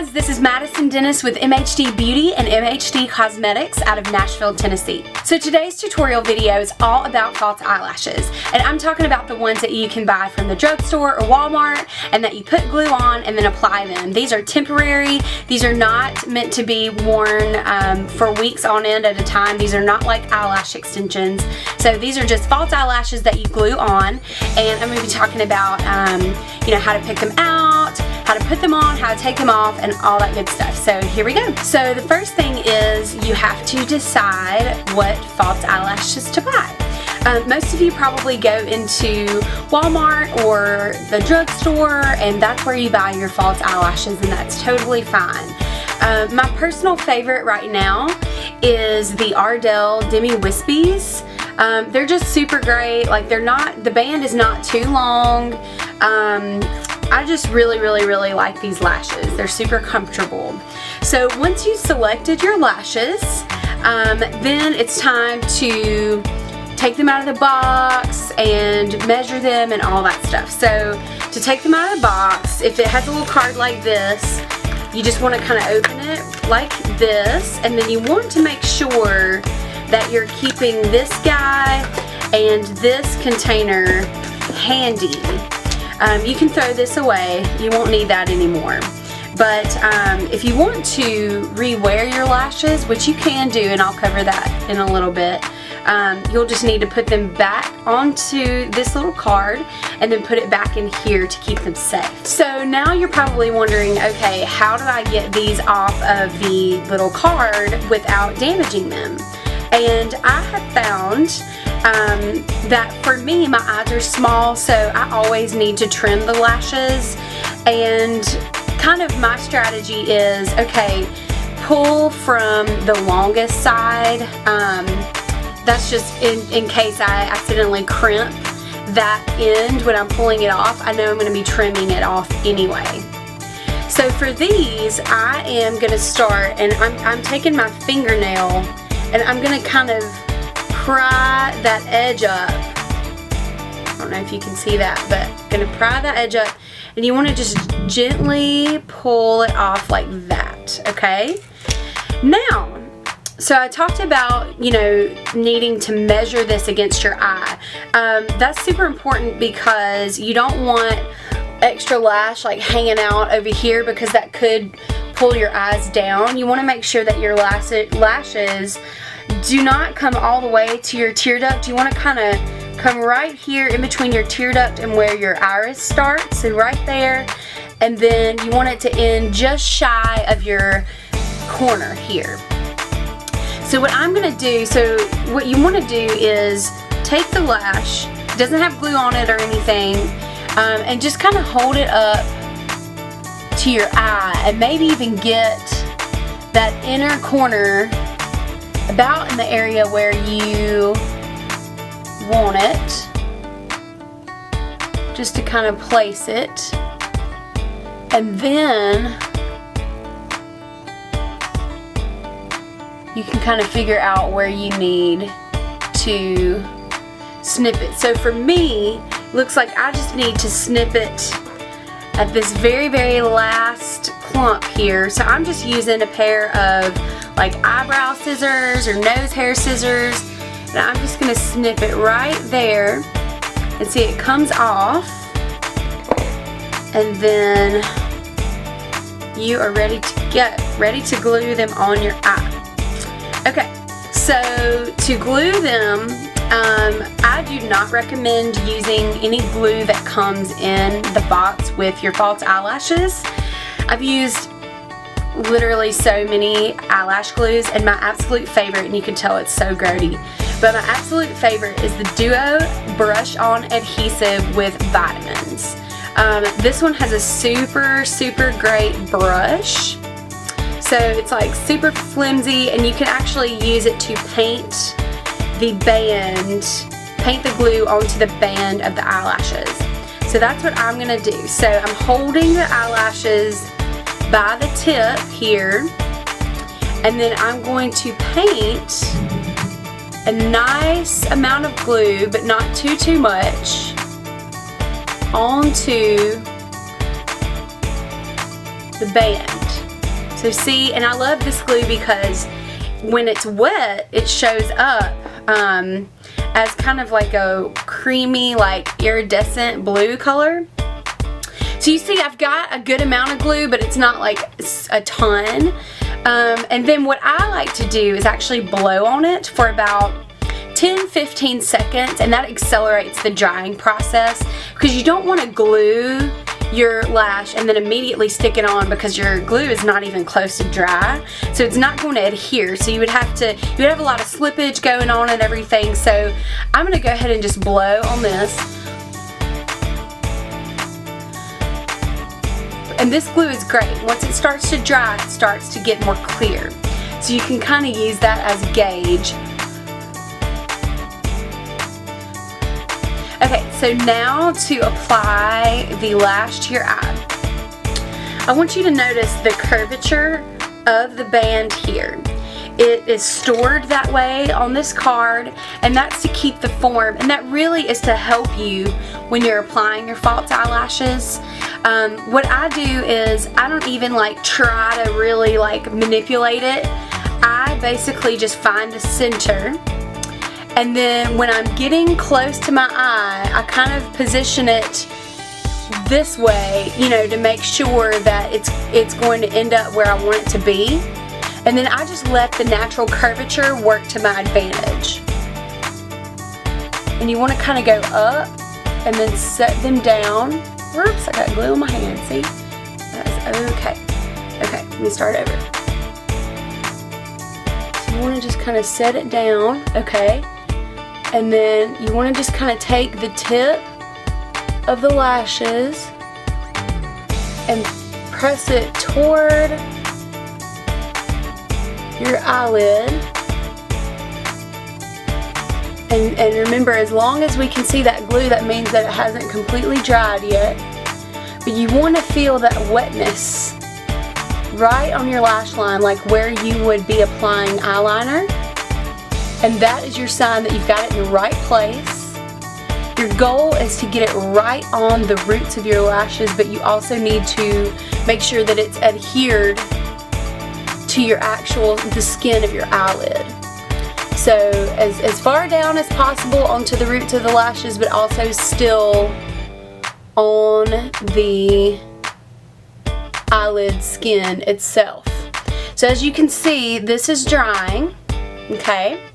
guys, this is Madison Dennis with MHD Beauty and MHD Cosmetics out of Nashville, Tennessee. So today's tutorial video is all about false eyelashes, and I'm talking about the ones that you can buy from the drugstore or Walmart and that you put glue on and then apply them. These are temporary. These are not meant to be worn for weeks on end at a time. These are not like eyelash extensions. So these are just false eyelashes that you glue on, and I'm going to be talking about how to pick them out, how to put them on, how to take them off, and all that good stuff. So here we go. So the first thing is you have to decide what false eyelashes to buy. Most of you probably go into Walmart or the drugstore, and that's where you buy your false eyelashes, and that's totally fine. My personal favorite right now is the Ardell Demi Wispies. They're just super great. Like, the band is not too long. I just really like these lashes. They're super comfortable. So once you selected your lashes, then it's time to take them out of the box and measure them and all that stuff. So to take them out of the box, if it has a little card like this, you just want to kind of open it like this, and then you want to make sure that you're keeping this guy and this container handy. You can throw this away. You won't need that anymore. But if you want to rewear your lashes, which you can do, and I'll cover that in a little bit, you'll just need to put them back onto this little card and then put it back in here to keep them safe. So now you're probably wondering, okay, how do I get these off of the little card without damaging them? And I have found that for me, my eyes are small, so I always need to trim the lashes. And kind of my strategy is, okay, pull from the longest side. That's just in case I accidentally crimp that end when I'm pulling it off. I know I'm going to be trimming it off anyway. So for these, I am going to start, and I'm taking my fingernail and I'm going to kind of pry that edge up. I don't know if you can see that, but I'm going to pry that edge up, and you want to just gently pull it off like that, okay? Now, so I talked about, needing to measure this against your eye. That's super important because you don't want extra lash like hanging out over here, because that could pull your eyes down. You want to make sure that your lashes do not come all the way to your tear duct. You want to kind of come right here in between your tear duct and where your iris starts, so right there, and then you want it to end just shy of your corner here. So what I'm going to do, what you want to do is take the lash, it doesn't have glue on it or anything, and just kind of hold it up to your eye, and maybe even get that inner corner about in the area where you want it, just to kind of place it. And then you can kind of figure out where you need to snip it. So for me, looks like I just need to snip it at this very last clump here. So I'm just using a pair of like eyebrow scissors or nose hair scissors, and I'm just going to snip it right there, and see it comes off, and then you are ready to glue them on your eye. Okay, so to glue them, I do not recommend using any glue that comes in the box with your false eyelashes. I've used literally so many eyelash glues, and my absolute favorite, and you can tell it's so grody, but my absolute favorite is the Duo Brush On Adhesive with Vitamins. This one has a super great brush, so it's like super flimsy, and you can actually use it to paint the glue onto the band of the eyelashes. So that's what I'm going to do. So I'm holding the eyelashes by the tip here, and then I'm going to paint a nice amount of glue, but not too much, onto the band. So see, and I love this glue because when it's wet, it shows up as kind of like a creamy, like iridescent blue color. So you see I've got a good amount of glue, but it's not like a ton. And then what I like to do is actually blow on it for about 10-15 seconds, and that accelerates the drying process, because you don't want to glue your lash and then immediately stick it on, because your glue is not even close to dry, so it's not going to adhere. So you would have a lot of slippage going on and everything. So I'm going to go ahead and just blow on this. And this glue is great. Once it starts to dry, it starts to get more clear. So you can kind of use that as a gauge. Okay, so now to apply the lash to your eye, I want you to notice the curvature of the band here. It is stored that way on this card, and that's to keep the form, and that really is to help you when you're applying your false eyelashes. What I do is I don't even like try to really like manipulate it. I basically just find the center, and then when I'm getting close to my eye, I kind of position it this way, you know, to make sure that it's going to end up where I want it to be. And then I just let the natural curvature work to my advantage. And you want to kind of go up and then set them down. Whoops, I got glue on my hand, see? That's okay. Okay, let me start over. So you want to just kind of set it down, okay? And then you want to just kind of take the tip of the lashes and press it toward your eyelid. And remember, as long as we can see that glue, that means that it hasn't completely dried yet. But you want to feel that wetness right on your lash line, like where you would be applying eyeliner. And that is your sign that you've got it in the right place. Your goal is to get it right on the roots of your lashes, but you also need to make sure that it's adhered to your the skin of your eyelid. So as far down as possible onto the roots of the lashes, but also still on the eyelid skin itself. So as you can see, this is drying, okay?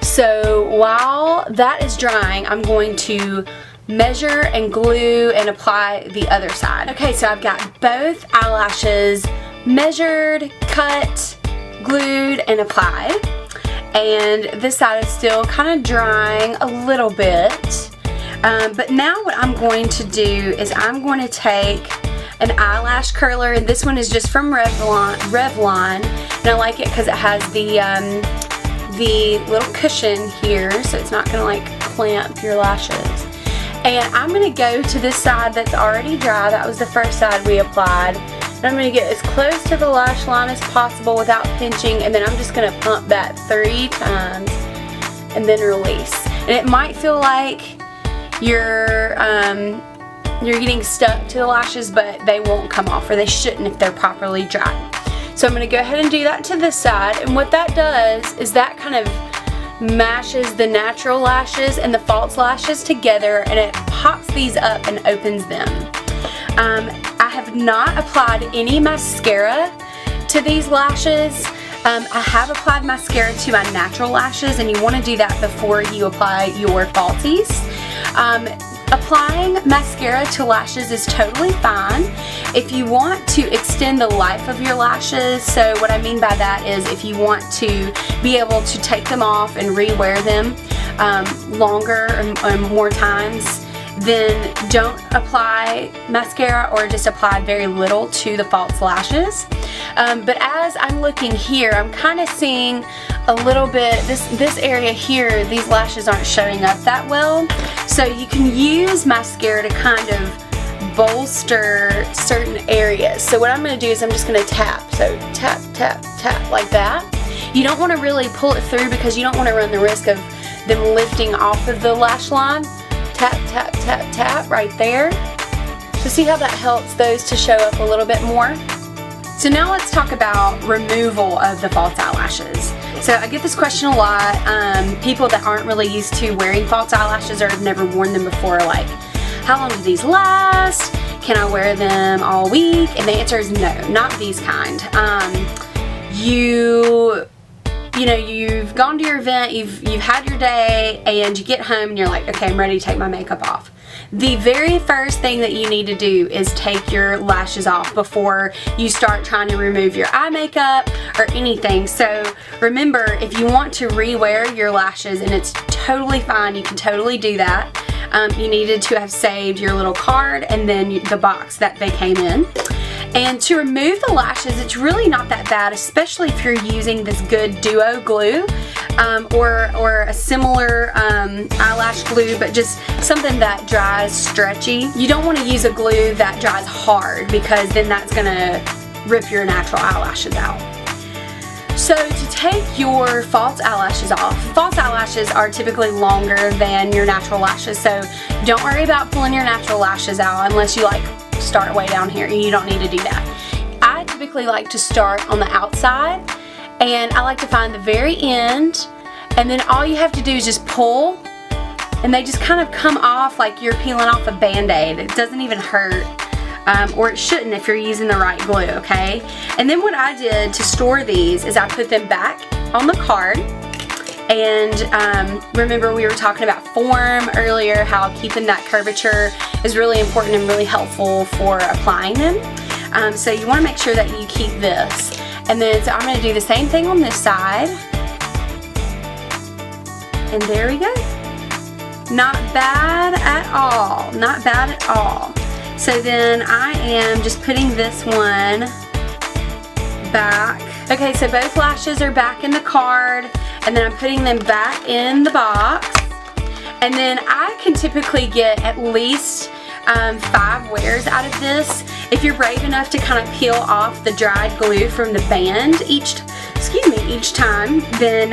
So while that is drying, I'm going to measure and glue and apply the other side. Okay, so I've got both eyelashes measured, cut, glued, and applied. And this side is still kind of drying a little bit. But now what I'm going to do is I'm going to take an eyelash curler, and this one is just from Revlon, and I like it because it has the little cushion here, so it's not going to like clamp your lashes. And I'm going to go to this side that's already dry. That was the first side we applied. And I'm going to get as close to the lash line as possible without pinching, and then I'm just going to pump that 3 times and then release. And it might feel like you're getting stuck to the lashes, but they won't come off, or they shouldn't if they're properly dry. So I'm going to go ahead and do that to this side, and what that does is that kind of mashes the natural lashes and the false lashes together, and it pops these up and opens them. I have not applied any mascara to these lashes. I have applied mascara to my natural lashes, and you want to do that before you apply your falsies. Applying mascara to lashes is totally fine if you want to extend the life of your lashes. So what I mean by that is if you want to be able to take them off and rewear them longer and more times, then don't apply mascara, or just apply very little to the false lashes. But as I'm looking here, I'm kind of seeing a little bit, this area here, these lashes aren't showing up that well. So you can use mascara to kind of bolster certain areas. So what I'm going to do is I'm just going to tap. So tap, tap, tap like that. You don't want to really pull it through because you don't want to run the risk of them lifting off of the lash line. Tap, tap, tap, tap right there. So see how that helps those to show up a little bit more? So now let's talk about removal of the false eyelashes. So I get this question a lot. People that aren't really used to wearing false eyelashes or have never worn them before, like, how long do these last? Can I wear them all week? And the answer is no, not these kind. You've gone to your event, you've had your day, and you get home and you're like, okay, I'm ready to take my makeup off. The very first thing that you need to do is take your lashes off before you start trying to remove your eye makeup or anything. So remember, if you want to rewear your lashes, and it's totally fine, you can totally do that. You needed to have saved your little card and then the box that they came in. And to remove the lashes, it's really not that bad, especially if you're using this good duo glue or a similar eyelash glue, but just something that dries stretchy. You don't want to use a glue that dries hard, because then that's going to rip your natural eyelashes out. So to take your false eyelashes off, false eyelashes are typically longer than your natural lashes, so don't worry about pulling your natural lashes out unless you like start way down here. You don't need to do that. I typically like to start on the outside, and I like to find the very end, and then all you have to do is just pull, and they just kind of come off like you're peeling off a band-aid. It doesn't even hurt, or it shouldn't if you're using the right glue, okay? And then what I did to store these is I put them back on the card. And remember, we were talking about form earlier, how keeping that curvature is really important and really helpful for applying them. So you want to make sure that you keep this. And then so I'm going to do the same thing on this side. And there we go. Not bad at all. Not bad at all. So then I am just putting this one back. Okay, so both lashes are back in the card, and then I'm putting them back in the box. And then I can typically get at least 5 wears out of this. If you're brave enough to kind of peel off the dried glue from the band each time, then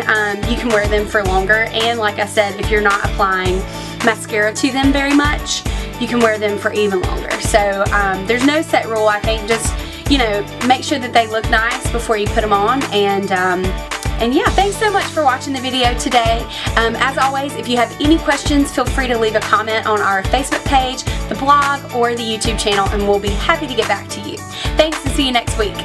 you can wear them for longer. And like I said, if you're not applying mascara to them very much, you can wear them for even longer. So there's no set rule. I think just, make sure that they look nice before you put them on. And yeah, thanks so much for watching the video today. As always, if you have any questions, feel free to leave a comment on our Facebook page, the blog, or the YouTube channel, and we'll be happy to get back to you. Thanks, and see you next week.